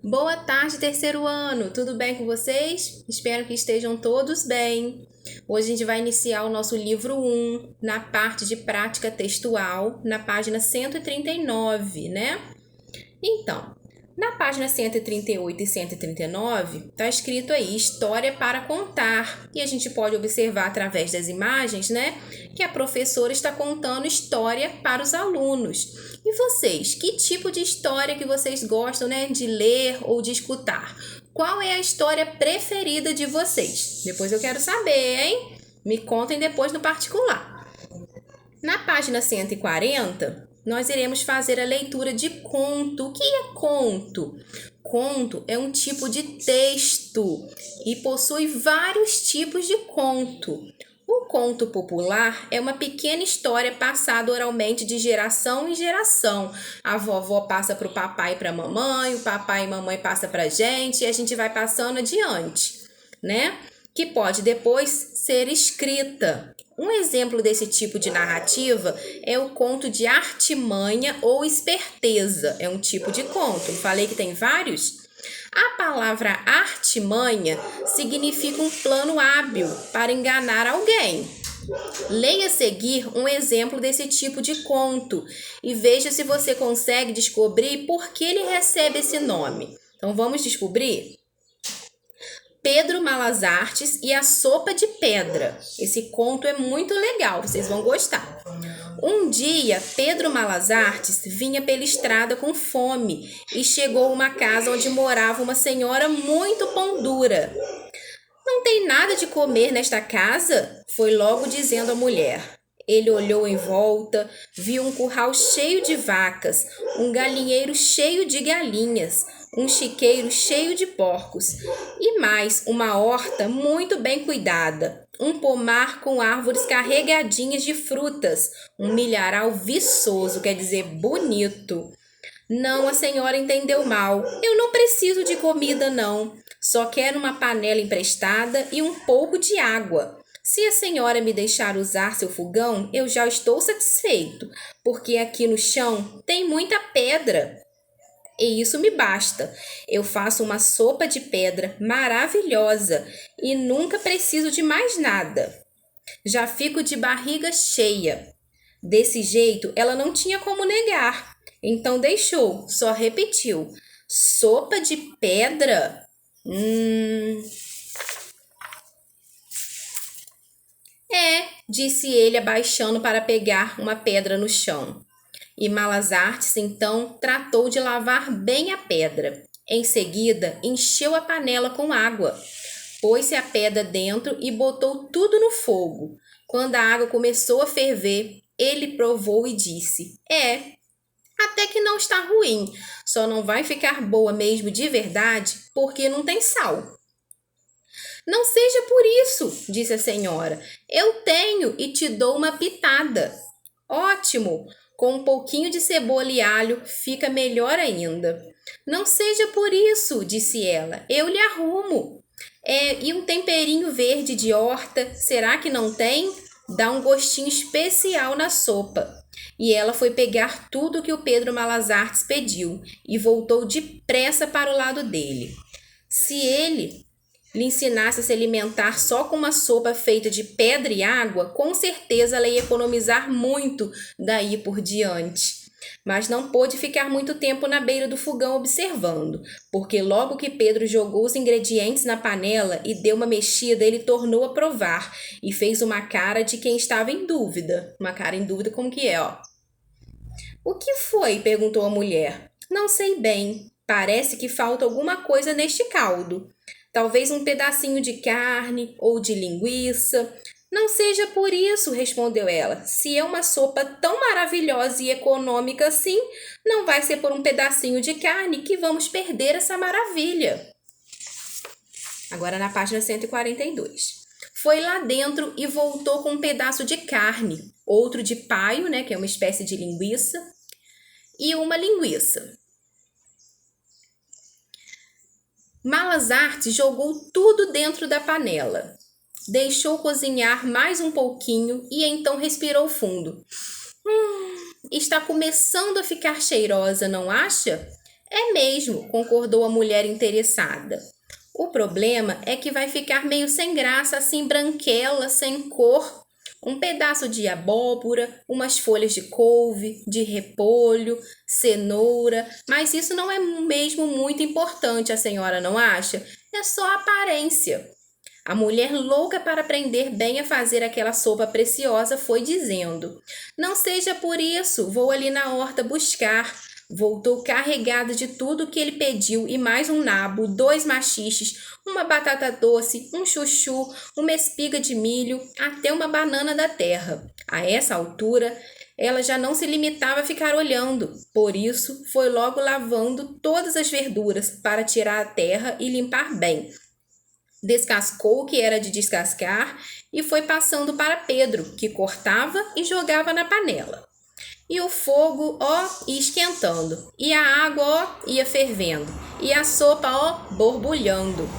Boa tarde, terceiro ano. Tudo bem com vocês? Espero que estejam todos bem. Hoje a gente vai iniciar o nosso livro 1, na parte de prática textual, na página 139, né? Então, na página 138 e 139, está escrito aí história para contar. E a gente pode observar através das imagens, né, que a professora está contando história para os alunos. E vocês, que tipo de história que vocês gostam, né, de ler ou de escutar? Qual é a história preferida de vocês? Depois eu quero saber, hein? Me contem depois no particular. Na página 140, nós iremos fazer a leitura de conto. O que é conto? Conto é um tipo de texto e possui vários tipos de conto. O conto popular é uma pequena história passada oralmente de geração em geração. A vovó passa para o papai e para a mamãe, o papai e a mamãe passa para a gente e a gente vai passando adiante, né? Que pode depois ser escrita. Um exemplo desse tipo de narrativa é o conto de artimanha ou esperteza. É um tipo de conto. Eu falei que tem vários? A palavra artimanha significa um plano hábil para enganar alguém. Leia a seguir um exemplo desse tipo de conto e veja se você consegue descobrir por que ele recebe esse nome. Então vamos descobrir? Pedro Malas Artes e a Sopa de Pedra. Esse conto é muito legal, vocês vão gostar. Um dia, Pedro Malas Artes vinha pela estrada com fome e chegou a uma casa onde morava uma senhora muito pão dura. Não tem nada de comer nesta casa? Foi logo dizendo a mulher. Ele olhou em volta, viu um curral cheio de vacas, um galinheiro cheio de galinhas, um chiqueiro cheio de porcos e mais uma horta muito bem cuidada, um pomar com árvores carregadinhas de frutas, um milharal viçoso, quer dizer bonito. Não, a senhora entendeu mal. Eu não preciso de comida, não. Só quero uma panela emprestada e um pouco de água. Se a senhora me deixar usar seu fogão, eu já estou satisfeito, porque aqui no chão tem muita pedra. E isso me basta. Eu faço uma sopa de pedra maravilhosa e nunca preciso de mais nada. Já fico de barriga cheia. Desse jeito, ela não tinha como negar. Então deixou, só repetiu. Sopa de pedra? Disse ele abaixando para pegar uma pedra no chão. E Malas Artes então tratou de lavar bem a pedra. Em seguida, encheu a panela com água. Pôs-se a pedra dentro e botou tudo no fogo. Quando a água começou a ferver, ele provou e disse: até que não está ruim, só não vai ficar boa mesmo de verdade porque não tem sal. Não seja por isso, disse a senhora. Eu tenho e te dou uma pitada. Ótimo! Com um pouquinho de cebola e alho fica melhor ainda. Não seja por isso, disse ela. Eu lhe arrumo. E um temperinho verde de horta, será que não tem? Dá um gostinho especial na sopa. E ela foi pegar tudo que o Pedro Malas Artes pediu e voltou depressa para o lado dele. Se ele lhe ensinasse a se alimentar só com uma sopa feita de pedra e água, com certeza ela ia economizar muito daí por diante. Mas não pôde ficar muito tempo na beira do fogão observando, porque logo que Pedro jogou os ingredientes na panela e deu uma mexida, ele tornou a provar e fez uma cara de quem estava em dúvida. Uma cara em dúvida como que é, ó. O que foi? Perguntou a mulher. Não sei bem. Parece que falta alguma coisa neste caldo. Talvez um pedacinho de carne ou de linguiça. Não seja por isso, respondeu ela. Se é uma sopa tão maravilhosa e econômica assim, não vai ser por um pedacinho de carne que vamos perder essa maravilha. Agora na página 142. Foi lá dentro e voltou com um pedaço de carne, outro de paio, né, que é uma espécie de linguiça, e uma linguiça. Malas Artes jogou tudo dentro da panela. Deixou cozinhar mais um pouquinho e então respirou fundo. Está começando a ficar cheirosa, não acha? É mesmo, concordou a mulher interessada. O problema é que vai ficar meio sem graça, assim branquela, sem cor. Um pedaço de abóbora, umas folhas de couve, de repolho, cenoura, mas isso não é mesmo muito importante, a senhora não acha? É só aparência. A mulher, louca para aprender bem a fazer aquela sopa preciosa, foi dizendo: Não seja por isso, vou ali na horta buscar. Voltou carregada de tudo que ele pediu e mais um nabo, 2 maxixes, uma batata doce, um chuchu, uma espiga de milho, até uma banana da terra. A essa altura, ela já não se limitava a ficar olhando, por isso foi logo lavando todas as verduras para tirar a terra e limpar bem. Descascou o que era de descascar e foi passando para Pedro, que cortava e jogava na panela. E o fogo, ia esquentando, e a água, ia fervendo, e a sopa, borbulhando.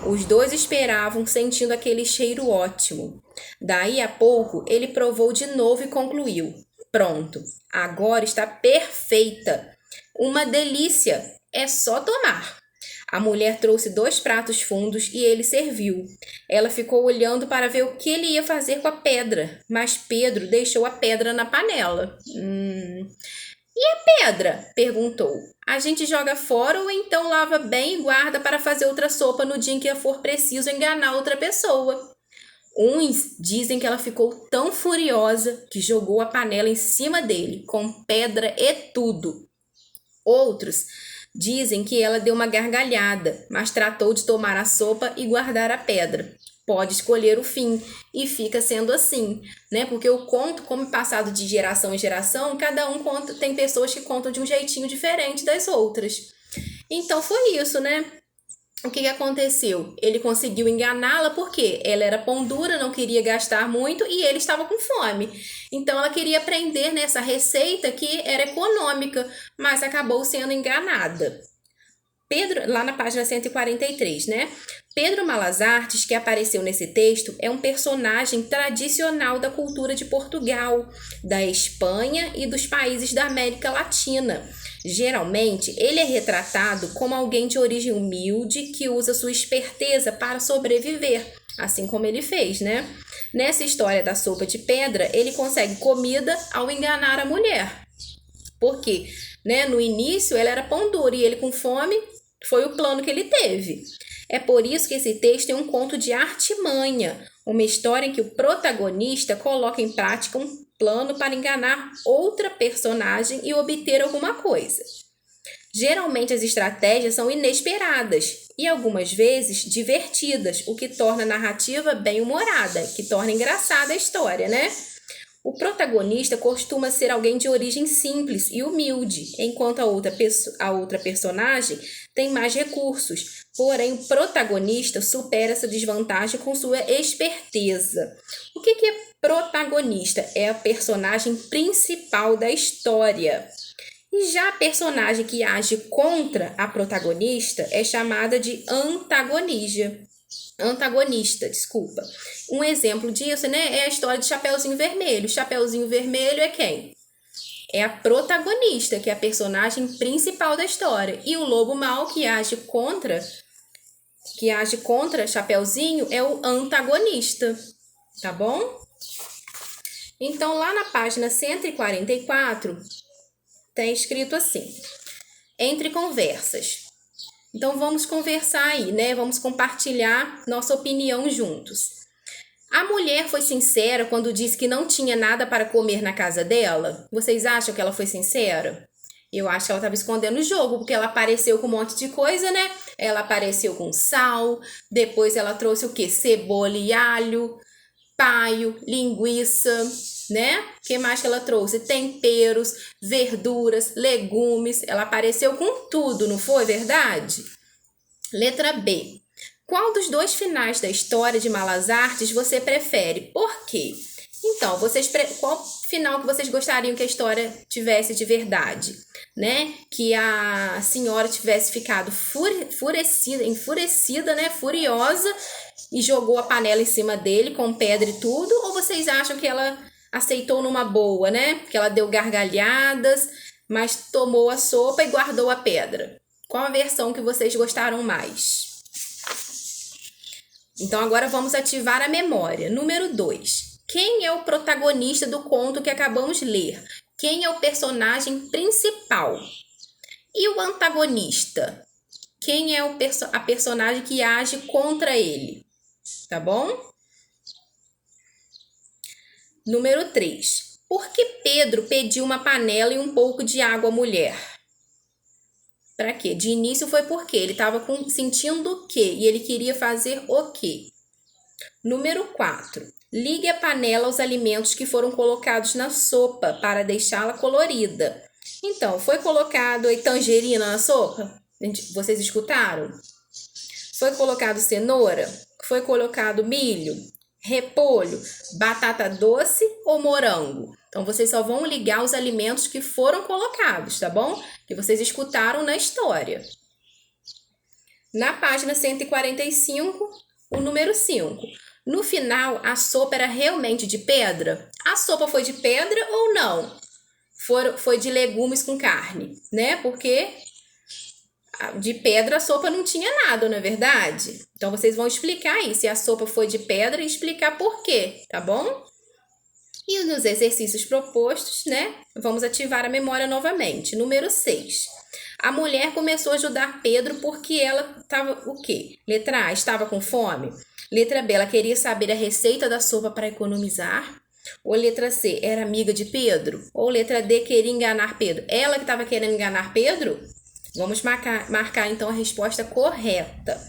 Os dois esperavam, sentindo aquele cheiro ótimo. Daí a pouco, ele provou de novo e concluiu: Pronto, agora está perfeita. Uma delícia, é só tomar. A mulher trouxe 2 pratos fundos e ele serviu. Ela ficou olhando para ver o que ele ia fazer com a pedra, mas Pedro deixou a pedra na panela. E a pedra? Perguntou. A gente joga fora ou então lava bem e guarda para fazer outra sopa no dia em que for preciso enganar outra pessoa. Uns dizem que ela ficou tão furiosa que jogou a panela em cima dele, com pedra e tudo. Outros dizem que ela deu uma gargalhada, mas tratou de tomar a sopa e guardar a pedra. Pode escolher o fim, e fica sendo assim, né? Porque o conto, como passado de geração em geração, cada um conta, tem pessoas que contam de um jeitinho diferente das outras. Então foi isso, né? O que aconteceu? Ele conseguiu enganá-la porque ela era pão dura, não queria gastar muito e ele estava com fome. Então ela queria aprender nessa receita que era econômica, mas acabou sendo enganada. Pedro, lá na página 143, né? Pedro Malas Artes, que apareceu nesse texto, é um personagem tradicional da cultura de Portugal, da Espanha e dos países da América Latina. Geralmente, ele é retratado como alguém de origem humilde que usa sua esperteza para sobreviver, assim como ele fez, né? Nessa história da sopa de pedra, ele consegue comida ao enganar a mulher. Porque, né, no início ela era pão duro e ele com fome foi o plano que ele teve. É por isso que esse texto é um conto de artimanha, uma história em que o protagonista coloca em prática um plano para enganar outra personagem e obter alguma coisa. Geralmente as estratégias são inesperadas e algumas vezes divertidas, o que torna a narrativa bem-humorada, que torna engraçada a história, né? O protagonista costuma ser alguém de origem simples e humilde, enquanto a outra personagem tem mais recursos. Porém, o protagonista supera essa desvantagem com sua esperteza. O que é protagonista? É a personagem principal da história. E já a personagem que age contra a protagonista é chamada de antagonista, desculpa. Um exemplo disso, né, é a história de Chapeuzinho Vermelho. Chapeuzinho Vermelho é quem? É a protagonista, que é a personagem principal da história. E o lobo mau que age contra Chapeuzinho é o antagonista, tá bom? Então, lá na página 144, tem escrito assim: entre conversas. Então, vamos conversar aí, né? Vamos compartilhar nossa opinião juntos. A mulher foi sincera quando disse que não tinha nada para comer na casa dela? Vocês acham que ela foi sincera? Eu acho que ela estava escondendo o jogo, porque ela apareceu com um monte de coisa, né? Ela apareceu com sal, depois ela trouxe o quê? Cebola e alho, paio, linguiça, né? O que mais que ela trouxe? Temperos, verduras, legumes. Ela apareceu com tudo, não foi verdade? Letra B. Qual dos 2 finais da história de Malas Artes você prefere? Por quê? Então, qual final que vocês gostariam que a história tivesse de verdade? Né? Que a senhora tivesse ficado enfurecida, né? Furiosa, e jogou a panela em cima dele com pedra e tudo? Ou vocês acham que ela aceitou numa boa, né? Que ela deu gargalhadas, mas tomou a sopa e guardou a pedra? Qual a versão que vocês gostaram mais? Então, agora vamos ativar a memória. Número 2. Quem é o protagonista do conto que acabamos de ler? Quem é o personagem principal? E o antagonista? Quem é a personagem que age contra ele? Tá bom? Número 3. Por que Pedro pediu uma panela e um pouco de água à mulher? Para quê? De início foi porque ele estava sentindo o quê? E ele queria fazer o quê? Número 4. Ligue a panela aos alimentos que foram colocados na sopa para deixá-la colorida. Então, foi colocado a tangerina na sopa? Vocês escutaram? Foi colocado cenoura? Foi colocado milho? Repolho? Batata doce ou morango? Então, vocês só vão ligar os alimentos que foram colocados, tá bom? Que vocês escutaram na história. Na página 145, o número 5. No final, a sopa era realmente de pedra? A sopa foi de pedra ou não? Foi de legumes com carne, né? Porque de pedra a sopa não tinha nada, não é verdade? Então, vocês vão explicar aí se a sopa foi de pedra e explicar por quê, tá bom? E nos exercícios propostos, né? Vamos ativar a memória novamente. Número 6. A mulher começou a ajudar Pedro porque ela estava o quê? Letra A, estava com fome. Letra B, ela queria saber a receita da sopa para economizar. Ou letra C, era amiga de Pedro. Ou letra D, queria enganar Pedro. Ela que estava querendo enganar Pedro? Vamos marcar então a resposta correta.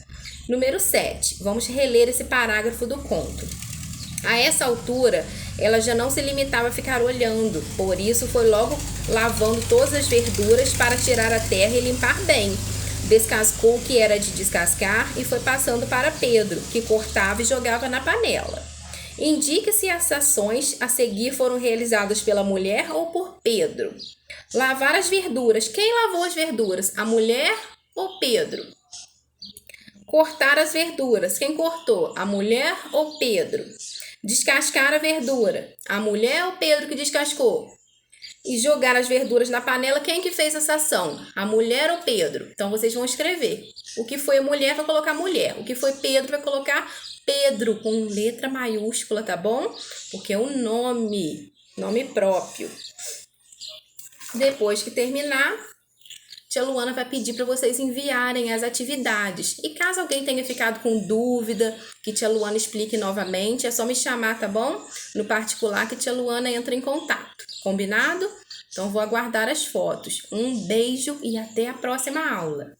Número 7, vamos reler esse parágrafo do conto. A essa altura, ela já não se limitava a ficar olhando, por isso foi logo lavando todas as verduras para tirar a terra e limpar bem. Descascou o que era de descascar e foi passando para Pedro, que cortava e jogava na panela. Indique se as ações a seguir foram realizadas pela mulher ou por Pedro. Lavar as verduras. Quem lavou as verduras? A mulher ou Pedro? Cortar as verduras. Quem cortou? A mulher ou Pedro? Descascar a verdura. A mulher ou Pedro que descascou? E jogar as verduras na panela, quem que fez essa ação? A mulher ou Pedro? Então, vocês vão escrever. O que foi a mulher, vai colocar mulher. O que foi Pedro, vai colocar Pedro, com letra maiúscula, tá bom? Porque é um nome próprio. Depois que terminar, tia Luana vai pedir para vocês enviarem as atividades. E caso alguém tenha ficado com dúvida, que tia Luana explique novamente, é só me chamar, tá bom? No particular, que tia Luana entra em contato. Combinado? Então, vou aguardar as fotos. Um beijo e até a próxima aula.